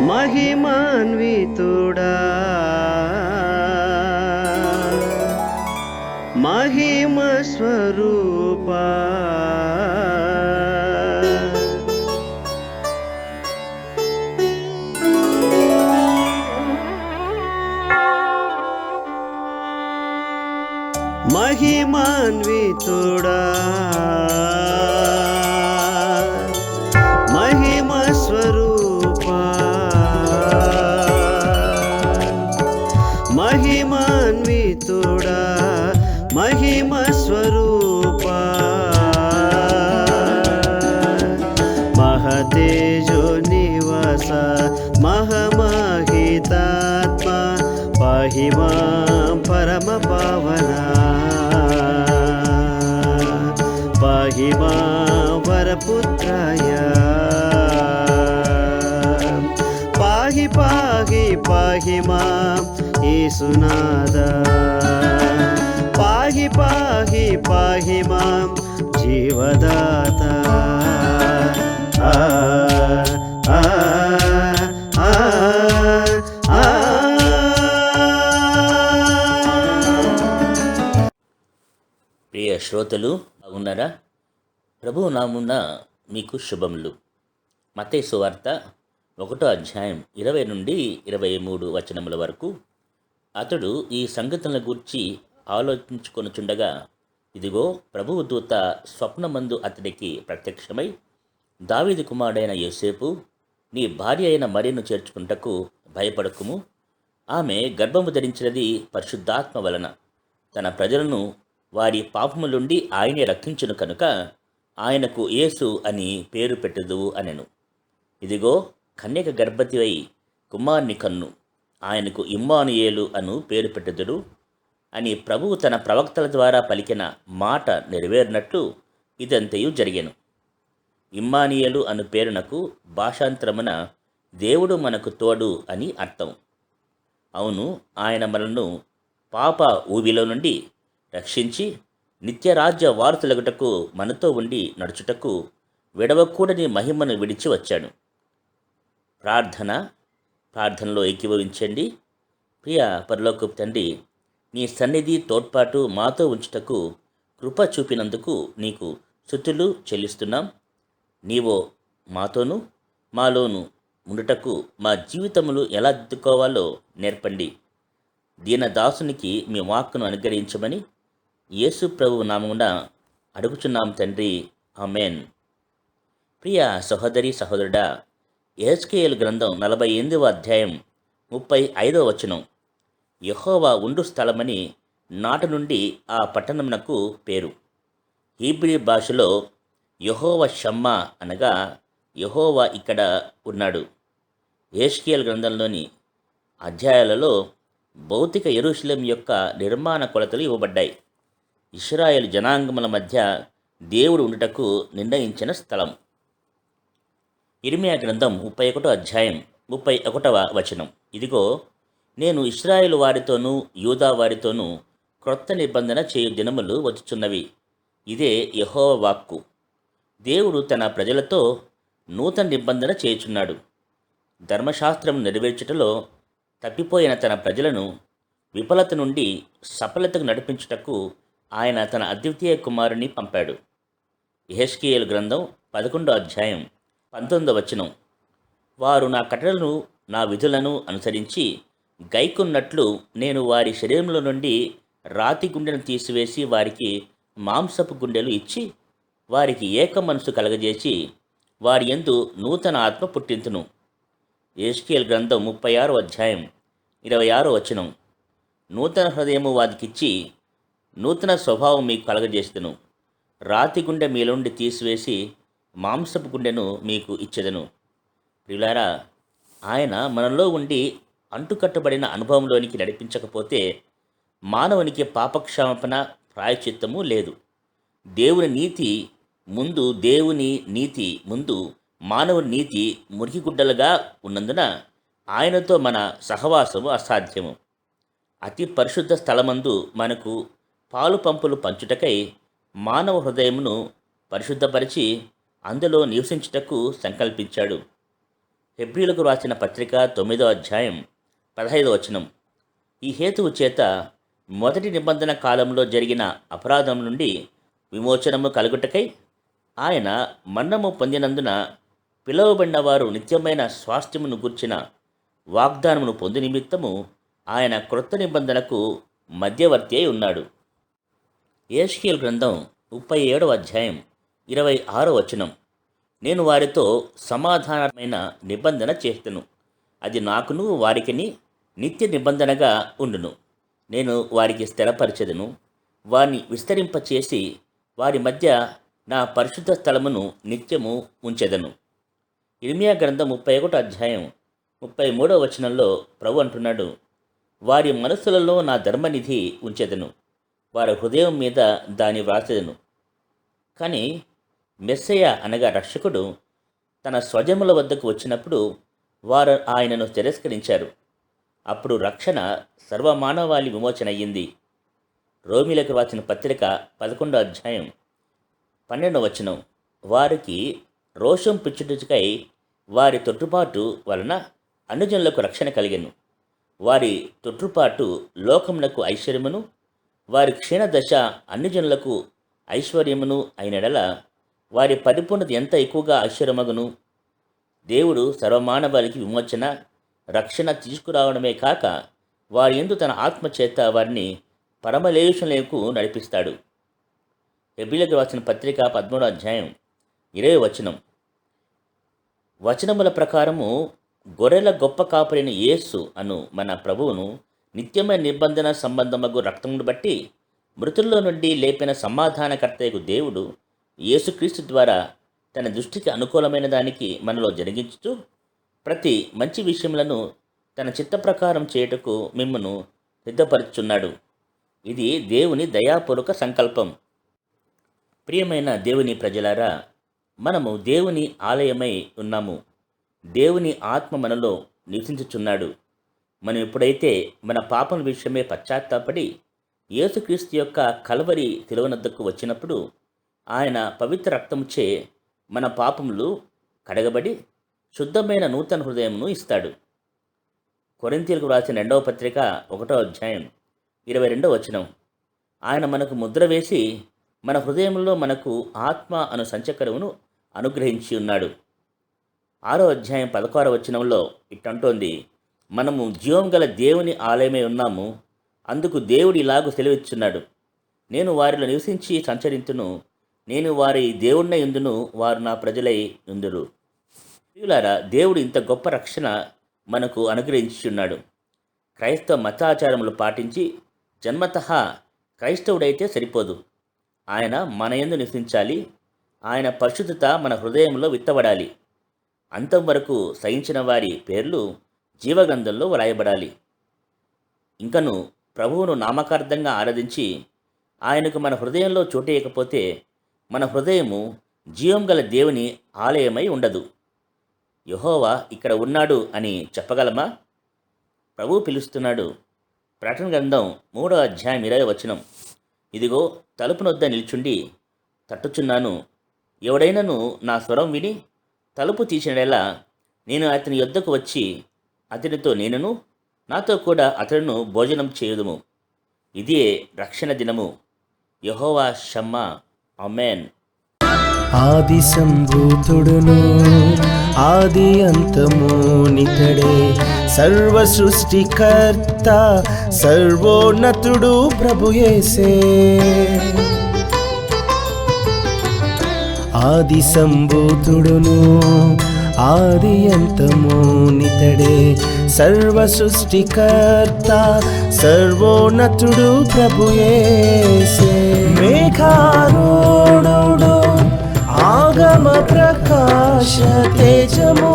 మహిమాన్వితుడా మహిమ స్వరూపా మహిమాన్వితుడా మహిమ స్వరూపా మహిమాన్వితుడా మహిమ స్వరూపా మహతేజో నివాస మహమహితాత్మ పాహి మాం పరమ పావనా పాహి మాం వరపుత్రాయ పాహి పాహి పాహి మాం యేసునాథా పాహి పాహి పాహి మాం జీవదాత ఆ ఆ ఆ ఆ. ప్రియ శ్రోతలు బాగున్నారా? ప్రభువు నామున మీకు శుభములు. మత్తయి సువార్త 1వ అధ్యాయం 20 నుండి 23 వచనముల వరకు. అతడు ఈ సంగతులను గూర్చి ఆలోచించుకొనుచుండగా, ఇదిగో ప్రభువు దూత స్వప్నమందు అతడికి ప్రత్యక్షమై, దావీదు కుమారుడైన యోసేపు, నీ భార్య అయిన మరియను చేర్చుకుంటకు భయపడకుము. ఆమె గర్భము ధరించినది పరిశుద్ధాత్మ వలన. తన ప్రజలను వారి పాపములుండి ఆయనే రక్షించును కనుక ఆయనకు యేసు అని పేరు పెట్టుదువు అనెను. ఇదిగో కన్యక గర్భవతివై కుమారుని కన్ను, ఆయనకు ఇమ్మానుయేలు అను పేరు పెట్టుదురు అని ప్రభువు తన ప్రవక్తల ద్వారా పలికిన మాట నెరవేరినట్లు ఇదంతయు జరిగెను. ఇమ్మానుయేలు అను పేరునకు భాషాంతరమున దేవుడు మనకు తోడు అని అర్థం. అవును, ఆయన మనను పాప ఊబిలో నుండి రక్షించి నిత్యరాజ్య వారసులగుటకు మనతో ఉండి నడుచుటకు విడవకూడని మహిమను విడిచి వచ్చాడు. ప్రార్థనలో ఏకీభవించండి. ప్రియ పరలోకపు తండ్రి, నీ సన్నిధి తోడ్పాటు మాతో ఉంచుటకు కృప చూపినందుకు నీకు స్తుతులు చెల్లిస్తున్నాం. నీవో మాతోనూ మాలోను ఉండుటకు మా జీవితములు ఎలా దిద్దుకోవాలో నేర్పండి. దీనదాసునికి మీ వాక్కును అనుగ్రహించమని యేసు ప్రభువు నామమున అడుగుచున్నాం తండ్రి, ఆమెన్. ప్రియ సహోదరి సహోదరుడా, యెహెజ్కేలు గ్రంథం 48వ అధ్యాయం 35వ వచనం. యెహోవా ఉండు స్థలమని నాటి నుండి ఆ పట్టణమునకు పేరు. హీబ్రీ భాషలో యెహోవా షమ్మా అనగా యెహోవా ఇక్కడ ఉన్నాడు. యెహెజ్కేలు గ్రంథంలోని అధ్యాయాలలో భౌతిక యెరూషలేము యొక్క నిర్మాణ కొలతలు ఇవ్వబడ్డాయి. ఇశ్రాయేలు జనాంగముల మధ్య దేవుడు ఉండుటకు నిర్ణయించిన స్థలం. ఇర్మియా గ్రంథం 31వ అధ్యాయం 31వ వచనం. ఇదిగో నేను ఇశ్రాయేలు వారితోనూ యూదా వారితోనూ క్రొత్త నిబంధన చేయు దినములు వచ్చుచున్నవి. ఇదే యెహోవా వాక్కు. దేవుడు తన ప్రజలతో నూతన నిబంధన చేయుచున్నాడు. ధర్మశాస్త్రం నెరవేర్చుటలో తప్పిపోయిన తన ప్రజలను విఫలత నుండి సఫలతకు నడిపించుటకు ఆయన తన అద్వితీయ కుమారుని పంపాడు. యెహెజ్కేలు గ్రంథం 11వ అధ్యాయం 19వ వచనం. వారు నా కట్టడలను నా విధులను అనుసరించి గైకొన్నట్లు నేను వారి శరీరంలో నుండి రాతి గుండెను తీసివేసి వారికి మాంసపు గుండెలు ఇచ్చి వారికి ఏక మనసు కలగజేసి వారి యందు నూతన ఆత్మ పుట్టింతును. యెహెజ్కేలు గ్రంథం 36వ అధ్యాయం 26వ వచనం. నూతన హృదయము వారికిచ్చి నూతన స్వభావం మీకు కలగజేస్తును. రాతి గుండె మీలోండి తీసివేసి మాంసపు గుండెను మీకు ఇచ్చెదను. ప్రియులారా, ఆయన మనలో ఉండి అంటుకట్టబడిన అనుభవంలోనికి నడిపించకపోతే మానవునికి పాపక్షమాపణ ప్రాయశ్చిత్తము లేదు. దేవుని నీతి ముందు మానవుని నీతి మురికిగుడ్డలుగా ఉన్నందున ఆయనతో మన సహవాసము అసాధ్యము. అతి పరిశుద్ధ స్థలమందు మనకు పాలు పంపులు పంచుటకై మానవ హృదయమును పరిశుద్ధపరిచి అందులో నివసించుటకు సంకల్పించాడు. హెబ్రీలకు రాసిన పత్రిక 9వ అధ్యాయం 15వ వచనం. ఈ హేతువు చేత మొదటి నిబంధన కాలంలో జరిగిన అపరాధం నుండి విమోచనము కలుగుటకై ఆయన మరణము పొందినందున పిలువబడిన వారు నిత్యమైన స్వాస్థ్యమును గూర్చిన వాగ్దానమును పొంది నిమిత్తము ఆయన క్రొత్త నిబంధనకు మధ్యవర్తి అయి ఉన్నాడు. యెషయా గ్రంథం 37వ అధ్యాయం 26వ వచనం. నేను వారితో సమాధానమైన నిబంధన చేస్తును, అది నాకును వారికిని నిత్య నిబంధనగా ఉండును. నేను వారికి స్థిరపరచెదను, వారిని విస్తరింపచేసి వారి మధ్య నా పరిశుద్ధ స్థలమును నిత్యము ఉంచెదను. ఇర్మియా గ్రంథం 31వ అధ్యాయం 33వ వచనంలో ప్రభు అంటున్నాడు, వారి మనస్సులలో నా ధర్మనిధి ఉంచెదను, వారి హృదయం మీద దాని వ్రాసెదను. కానీ మెస్సయ్య అనగా రక్షకుడు తన స్వజముల వద్దకు వచ్చినప్పుడు వారు ఆయనను తిరస్కరించారు. అప్పుడు రక్షణ సర్వమానవాళి విమోచన అయ్యింది. రోమిలకు రాసిన పత్రిక 11వ అధ్యాయం 12వ వచనం. వారికి రోషం పుచ్చుటకై వారి తొట్టుపాటు వలన అన్యజనులకు రక్షణ కలిగెను. వారి తొట్టుపాటు లోకమునకు ఐశ్వర్యమును, వారి క్షీణదశ అన్యజనులకు ఐశ్వర్యమును అయినడల వారి పరిపూర్ణత ఎంత ఎక్కువగా ఐశ్వర్యమగును. దేవుడు సర్వమానవాళికి విమోచన రక్షణ తీసుకురావడమే కాక వారి యందు తన ఆత్మచేత వారిని పరమలేషులకు నడిపిస్తాడు. హెబ్రీలకు రాసిన పత్రిక 13వ అధ్యాయం 20వ వచనం. వచనముల ప్రకారము గొర్రెల గొప్ప కాపరిని యేసు అను మన ప్రభువును నిత్యమైన నిబంధన సంబంధమగు రక్తమును బట్టి మృతుల్లో నుండి లేపిన సమాధానకర్తయకు దేవుడు యేసుక్రీస్తు ద్వారా తన దృష్టికి అనుకూలమైన దానికి మనలో జరిగించుతూ ప్రతి మంచి విషయములను తన చిత్త ప్రకారం చేయుటకు మిమ్మను సిద్ధపరుచున్నాడు. ఇది దేవుని దయాపూర్వక సంకల్పం. ప్రియమైన దేవుని ప్రజలారా, మనము దేవుని ఆలయమై ఉన్నాము. దేవుని ఆత్మ మనలో నివసించుచున్నాడు. మనం ఎప్పుడైతే మన పాపం విషయమే పశ్చాత్తాపడి యేసుక్రీస్తు యొక్క కల్వరి శిలువనొద్దకు వచ్చినప్పుడు ఆయన పవిత్ర రక్తముచే మన పాపములు కడగబడి శుద్ధమైన నూతన హృదయమును ఇస్తాడు. కొరింథీయులకు రాసిన 2వ పత్రిక 1వ అధ్యాయం 22వ వచనం. ఆయన మనకు ముద్ర వేసి మన హృదయంలో మనకు ఆత్మ అను సంచకరమును అనుగ్రహించి ఉన్నాడు. 6వ అధ్యాయం 16వ వచనంలో ఇట్టంటోంది, మనము జీవం గల దేవుని ఆలయమై ఉన్నాము. అందుకు దేవుడు ఇలాగూ సెలవిచ్చున్నాడు, నేను వారిలో నివసించి సంచరింతును, నేను వారి దేవుణ్ణి యుందును, వారు నా ప్రజలై యుందురు. ప్రియులారా, దేవుడు ఇంత గొప్ప రక్షణ మనకు అనుగ్రహించున్నాడు. క్రైస్తవ మతాచారములు పాటించి జన్మతః క్రైస్తవుడైతే సరిపోదు. ఆయన మన యందు నివసించాలి. ఆయన పరిశుద్ధత మన హృదయంలో విత్తబడాలి. అంతం వరకు సహించిన వారి పేర్లు జీవగ్రంథంలో వ్రాయబడాలి. ఇంకను ప్రభువును నామకార్థంగా ఆరాధించి ఆయనకు మన హృదయంలో చోటేయకపోతే మన హృదయము జీవం గల దేవుని ఆలయమై ఉండదు. యెహోవా ఇక్కడ ఉన్నాడు అని చెప్పగలమా? ప్రభువు పిలుస్తున్నాడు. ప్రకటన గ్రంథం 3వ అధ్యాయం 20వ వచనం. ఇదిగో తలుపునొద్ద నిల్చుండి తట్టుచున్నాను. ఎవడైనను నా స్వరం విని తలుపు తీసినడెలా నేను అతని యొద్దకు వచ్చి అతనితో నేనును నాతో కూడా అతడును భోజనం చేయుదుము. ఇదే రక్షణ దినము. యెహోవా షమ్మా. ఆమేన్. ఆది సంభూతుడును ఆది అంతము నితడే, సర్వ సృష్టికర్త సర్వోన్నతుడు ప్రభు యేసే. ఆది సంభూతుడును ఆది అంతము నితడే, సర్వ సృష్టికర్త సర్వోన్నతుడు ప్రభు యేసే. మేఘారూఢుడు ఆగమ ప్రకాశ తేజము,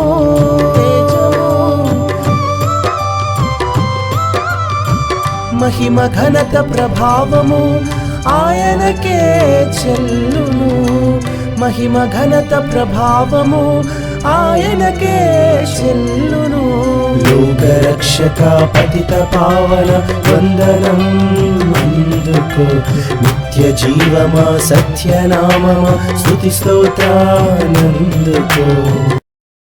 మహిమ ఘనత ప్రభావము ఆయనకే చెల్లును. మహిమ ఘనత ప్రభావము ఆయనకే చెల్లును. లోకరక్షక పతిత పావన వందనం అందుకు. నిత్య జీవమా సత్యనామమా స్తుతి స్తోత్రానందుకు.